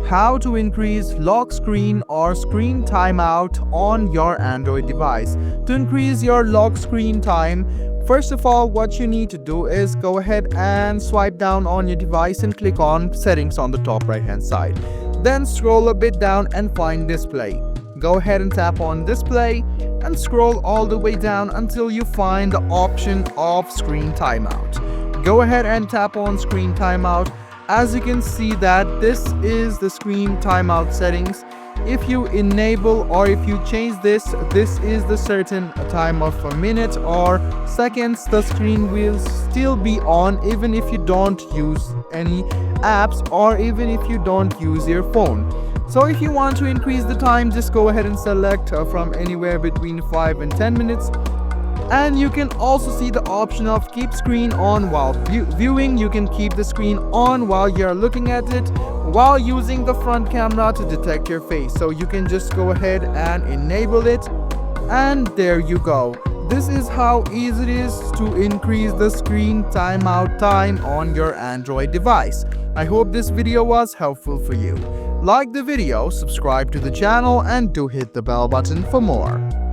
how to increase lock screen or screen timeout on your Android device. To increase your lock screen time, first of all, what you need to do is go ahead and swipe down on your device and click on settings on the top right hand side. Then scroll a bit down and find display. Go ahead and tap on display and scroll all the way down until you find the option of screen timeout. Go ahead and tap on screen timeout. As you can see that this is the screen timeout settings. If you enable or if you change this is the certain time of a minute or seconds. The screen will still be on even if you don't use any apps or even if you don't use your phone. So if you want to increase the time, just go ahead and select from anywhere between 5 and 10 minutes. And you can also see the option of keep screen on while viewing. You can keep the screen on while you're looking at it while using the front camera to detect your face. So you can just go ahead and enable it, and there you go. This is how easy it is to increase the screen timeout time on your Android device. I hope this video was helpful for you. Like the video, subscribe to the channel, and do hit the bell button for more.